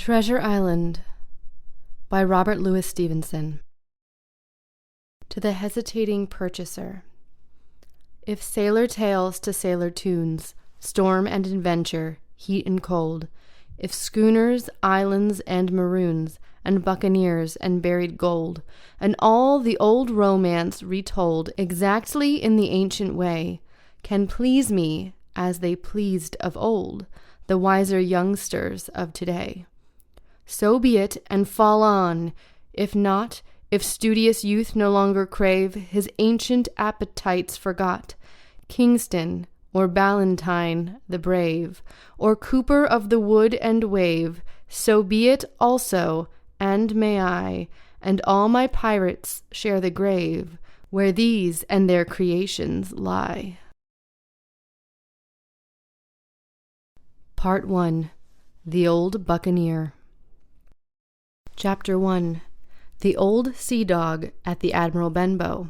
Treasure Island by Robert Louis Stevenson. To the hesitating purchaser. If sailor tales to sailor tunes, storm and adventure, heat and cold, if schooners, islands, and maroons, and buccaneers, and buried gold, and all the old romance retold exactly in the ancient way, can please me as they pleased of old, the wiser youngsters of today. So be it, and fall on. If not, if studious youth no longer crave, his ancient appetites forgot, Kingston, or Ballantyne the brave, or Cooper of the wood and wave, so be it also, and may I, and all my pirates share the grave, where these and their creations lie. Part 1. The Old Buccaneer. Chapter 1. The Old Sea Dog at the Admiral Benbow.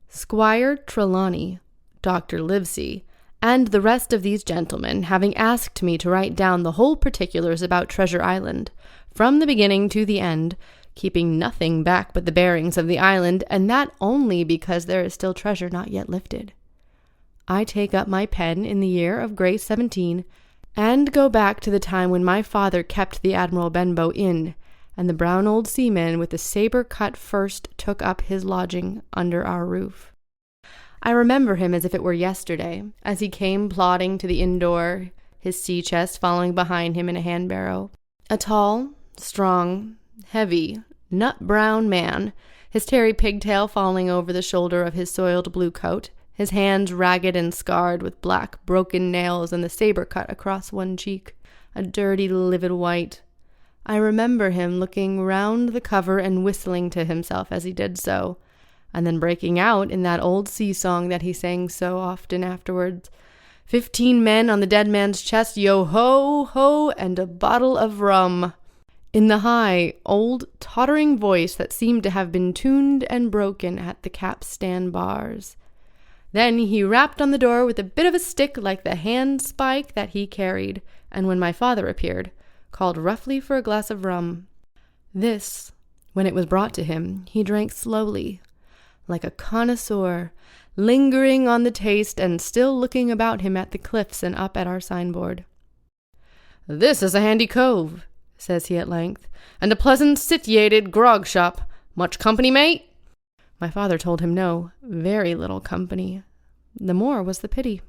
Squire Trelawney, Dr. Livesey, and the rest of these gentlemen having asked me to write down the whole particulars about Treasure Island, from the beginning to the end, keeping nothing back but the bearings of the island, and that only because there is still treasure not yet lifted. I take up my pen in the year of grace 17, and go back to the time when my father kept the Admiral Benbow Inn, and the brown old seaman with the sabre-cut first took up his lodging under our roof. I remember him as if it were yesterday, as he came plodding to the inn door, his sea-chest following behind him in a hand-barrow. A tall, strong, heavy, nut-brown man, his tarry pigtail falling over the shoulder of his soiled blue coat, his hands ragged and scarred with black, broken nails and the sabre cut across one cheek, a dirty, livid white. I remember him looking round the cover and whistling to himself as he did so, and then breaking out in that old sea song that he sang so often afterwards. 15 men on the dead man's chest, yo-ho-ho, and a bottle of rum, in the high, old, tottering voice that seemed to have been tuned and broken at the capstan bars. Then he rapped on the door with a bit of a stick like the handspike that he carried, and when my father appeared, called roughly for a glass of rum. This, when it was brought to him, he drank slowly, like a connoisseur, lingering on the taste and still looking about him at the cliffs and up at our signboard. "This is a handy cove," says he at length, "and a pleasant sitiated grog shop. Much company, mate?" My father told him no, very little company. The more was the pity.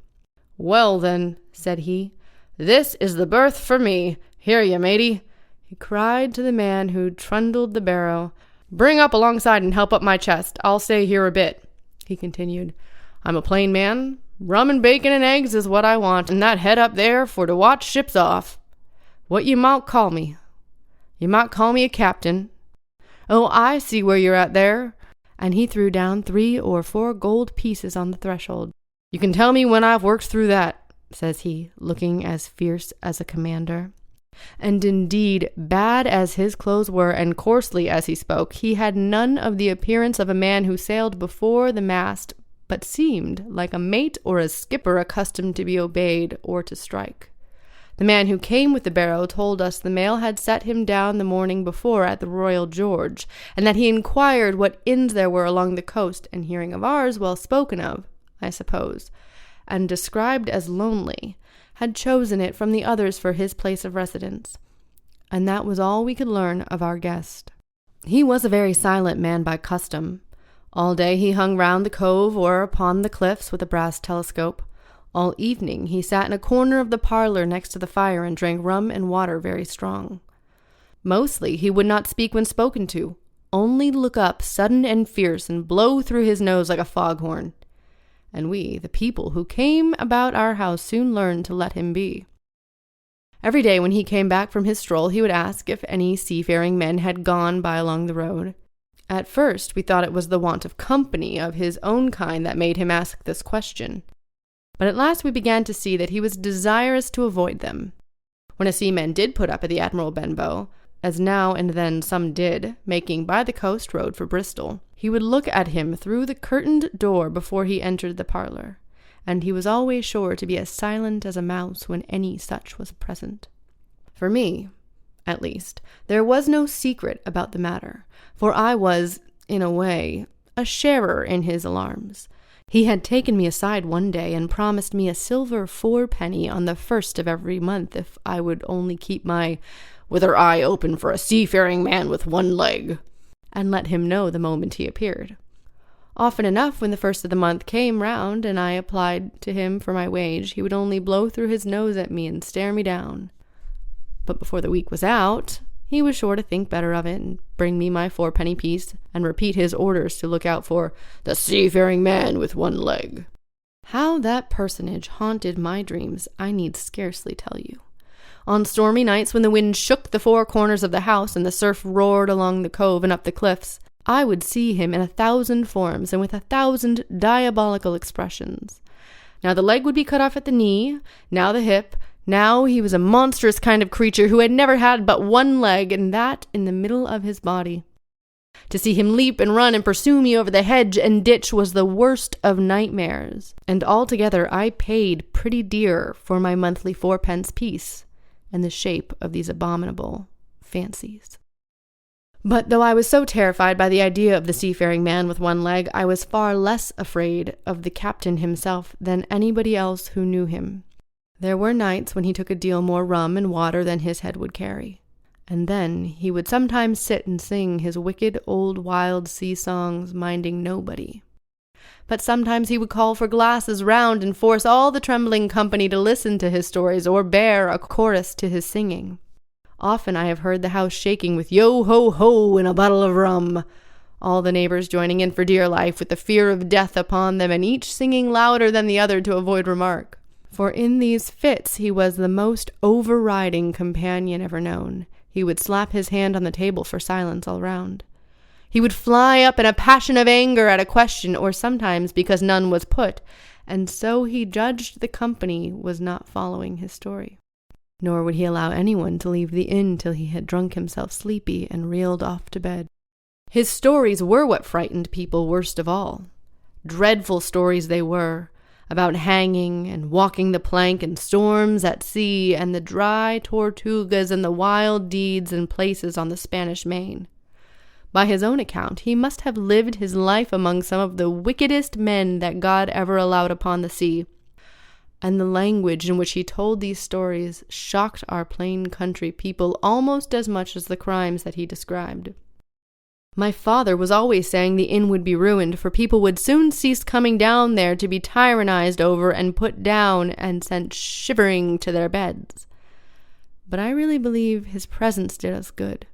"Well, then," said he, "this is the berth for me. Here ye, matey," he cried to the man who trundled the barrow. "Bring up alongside and help up my chest. I'll stay here a bit," he continued. "I'm a plain man. Rum and bacon and eggs is what I want, and that head up there for to watch ships off. What ye mout call me? Ye might call me a captain. Oh, I see where you're at there." And he threw down 3 or 4 gold pieces on the threshold. "You can tell me when I've worked through that," says he, looking as fierce as a commander. And indeed, bad as his clothes were, and coarsely as he spoke, he had none of the appearance of a man who sailed before the mast, but seemed like a mate or a skipper accustomed to be obeyed or to strike. The man who came with the barrow told us the mail had set him down the morning before at the Royal George, and that he inquired what inns there were along the coast, and hearing of ours, well spoken of, I suppose, and described as lonely, had chosen it from the others for his place of residence. And that was all we could learn of our guest. He was a very silent man by custom. All day he hung round the cove or upon the cliffs with a brass telescope. All evening he sat in a corner of the parlor next to the fire and drank rum and water very strong. Mostly he would not speak when spoken to, only look up sudden and fierce and blow through his nose like a foghorn. And we, the people who came about our house, soon learned to let him be. Every day when he came back from his stroll, he would ask if any seafaring men had gone by along the road. At first we thought it was the want of company of his own kind that made him ask this question. But at last we began to see that he was desirous to avoid them. When a seaman did put up at the Admiral Benbow, as now and then some did, making by the coast road for Bristol, he would look at him through the curtained door before he entered the parlor, and he was always sure to be as silent as a mouse when any such was present. For me, At least, there was no secret about the matter, for I was, in a way, a sharer in his alarms. He had taken me aside one day and promised me a silver 4 penny on the 1st of every month if I would only keep my "wither eye open for a seafaring man with one leg," and let him know the moment he appeared. Often enough, when the 1st of the month came round and I applied to him for my wage, he would only blow through his nose at me and stare me down. But before the week was out, he was sure to think better of it and bring me my 4 penny piece and repeat his orders to look out for the seafaring man with one leg. How that personage haunted my dreams, I need scarcely tell you. On stormy nights when the wind shook the 4 corners of the house and the surf roared along the cove and up the cliffs, I would see him in 1,000 forms and with 1,000 diabolical expressions. Now the leg would be cut off at the knee, now the hip. Now he was a monstrous kind of creature who had never had but one leg, and that in the middle of his body. To see him leap and run and pursue me over the hedge and ditch was the worst of nightmares, and altogether I paid pretty dear for my monthly 4 pence piece and the shape of these abominable fancies. But though I was so terrified by the idea of the seafaring man with one leg, I was far less afraid of the captain himself than anybody else who knew him. There were nights when he took a deal more rum and water than his head would carry, and then he would sometimes sit and sing his wicked old wild sea songs, minding nobody. But sometimes he would call for glasses round and force all the trembling company to listen to his stories or bear a chorus to his singing. Often I have heard the house shaking with "Yo-ho-ho" and a bottle of rum, all the neighbors joining in for dear life with the fear of death upon them, and each singing louder than the other to avoid remark. For in these fits he was the most overriding companion ever known. He would slap his hand on the table for silence all round. He would fly up in a passion of anger at a question, or sometimes because none was put, and so he judged the company was not following his story. Nor would he allow anyone to leave the inn till he had drunk himself sleepy and reeled off to bed. His stories were what frightened people worst of all. Dreadful stories they were, about hanging and walking the plank and storms at sea and the dry Tortugas and the wild deeds and places on the Spanish Main. By his own account, he must have lived his life among some of the wickedest men that God ever allowed upon the sea, and the language in which he told these stories shocked our plain country people almost as much as the crimes that he described. My father was always saying the inn would be ruined, for people would soon cease coming down there to be tyrannized over and put down and sent shivering to their beds. But I really believe his presence did us good.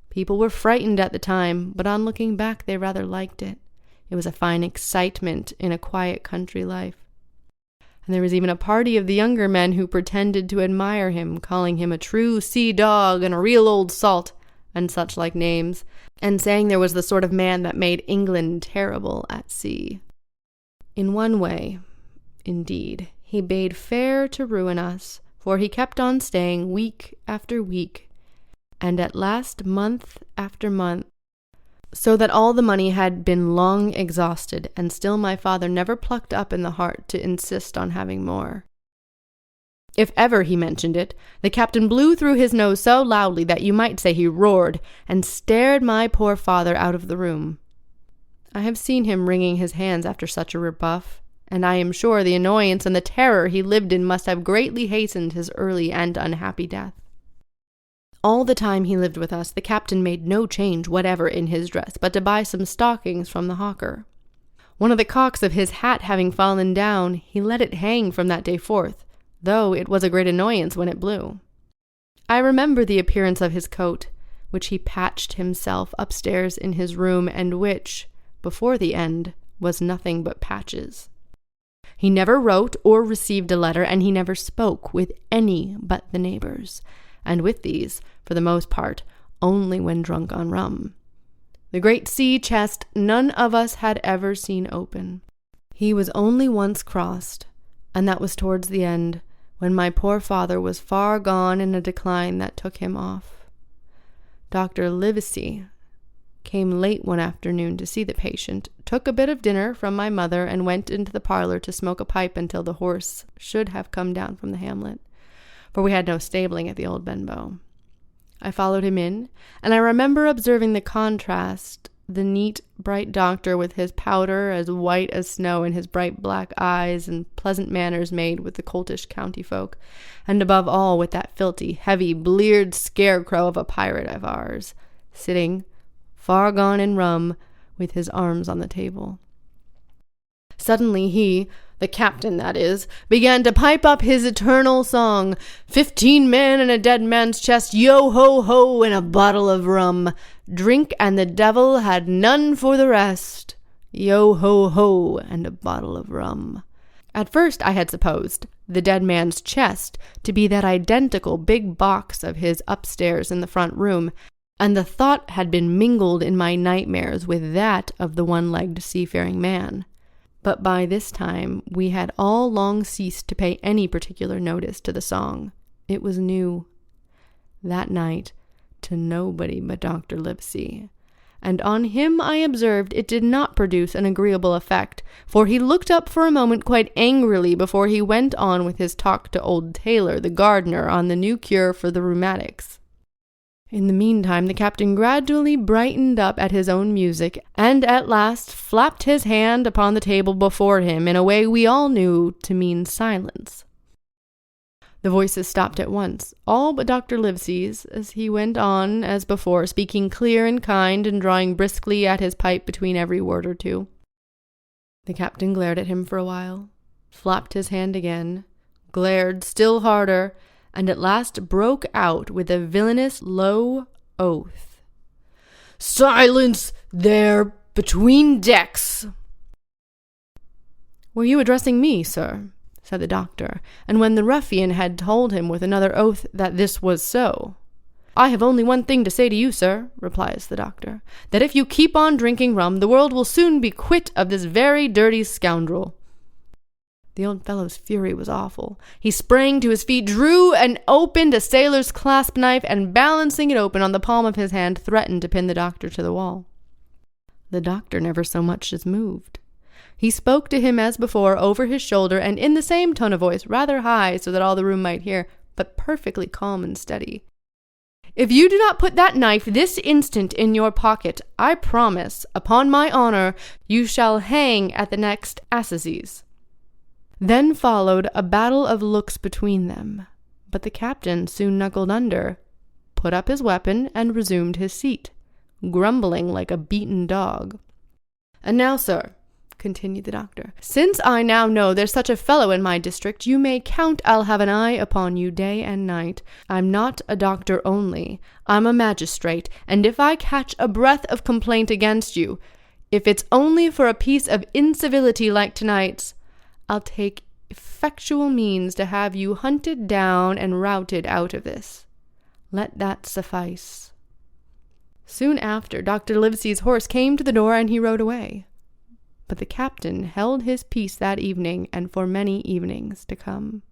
People were frightened at the time, but on looking back they rather liked it. It was a fine excitement in a quiet country life. And there was even a party of the younger men who pretended to admire him, calling him a true sea dog and a real old salt, and such like names, and saying there was the sort of man that made England terrible at sea. In one way, indeed, he bade fair to ruin us, for he kept on staying week after week, and at last month after month, so that all the money had been long exhausted, and still my father never plucked up in the heart to insist on having more. If ever he mentioned it, the captain blew through his nose so loudly that you might say he roared, and stared my poor father out of the room. I have seen him wringing his hands after such a rebuff, and I am sure the annoyance and the terror he lived in must have greatly hastened his early and unhappy death. All the time he lived with us, the captain made no change whatever in his dress, but to buy some stockings from the hawker. One of the cocks of his hat having fallen down, he let it hang from that day forth, though it was a great annoyance when it blew. I remember the appearance of his coat, which he patched himself upstairs in his room, and which, before the end, was nothing but patches. He never wrote or received a letter, and he never spoke with any but the neighbors, and with these, for the most part, only when drunk on rum. The great sea chest none of us had ever seen open. He was only once crossed, and that was towards the end, when my poor father was far gone in a decline that took him off. Dr. Livesey came late one afternoon to see the patient, took a bit of dinner from my mother, and went into the parlor to smoke a pipe until the horse should have come down from the hamlet, for we had no stabling at the old Benbow. I followed him in, and I remember observing the contrast, the neat, bright doctor with his powder as white as snow and his bright black eyes and pleasant manners made with the coltish county folk, and above all with that filthy, heavy, bleared scarecrow of a pirate of ours, sitting, far gone in rum, with his arms on the table. Suddenly he, the captain that is, began to pipe up his eternal song, 15 men in a dead man's chest, yo-ho-ho, and a bottle of rum. Drink and the devil had none for the rest. Yo-ho-ho, and a bottle of rum. At first I had supposed the dead man's chest to be that identical big box of his upstairs in the front room, and the thought had been mingled in my nightmares with that of the one-legged seafaring man. But by this time we had all long ceased to pay any particular notice to the song. It was new. That night, to nobody but Dr. Livesey. And on him I observed it did not produce an agreeable effect, for he looked up for a moment quite angrily before he went on with his talk to old Taylor, the gardener, on the new cure for the rheumatics. In the meantime, the captain gradually brightened up at his own music, and at last flapped his hand upon the table before him in a way we all knew to mean silence. The voices stopped at once, all but Dr. Livesey's, as he went on, as before, speaking clear and kind and drawing briskly at his pipe between every word or two. The captain glared at him for a while, flapped his hand again, glared still harder, and at last broke out with a villainous low oath. "Silence there between decks!" "Were you addressing me, sir?" said the doctor, and when the ruffian had told him with another oath that this was so. "I have only one thing to say to you, sir," replies the doctor, "that if you keep on drinking rum, the world will soon be quit of this very dirty scoundrel." The old fellow's fury was awful. He sprang to his feet, drew and opened a sailor's clasp knife, and balancing it open on the palm of his hand, threatened to pin the doctor to the wall. The doctor never so much as moved. He spoke to him as before, over his shoulder, and in the same tone of voice, rather high so that all the room might hear, but perfectly calm and steady. "If you do not put that knife this instant in your pocket, I promise, upon my honor, you shall hang at the next assizes." Then followed a battle of looks between them, but the captain soon knuckled under, put up his weapon, and resumed his seat, grumbling like a beaten dog. "And now, sir," continued the doctor, "since I now know there's such a fellow in my district, you may count I'll have an eye upon you day and night. I'm not a doctor only, I'm a magistrate, and if I catch a breath of complaint against you, if it's only for a piece of incivility like tonight's, I'll take effectual means to have you hunted down and routed out of this. Let that suffice." Soon after, Dr. Livesey's horse came to the door, and he rode away. But the captain held his peace that evening and for many evenings to come.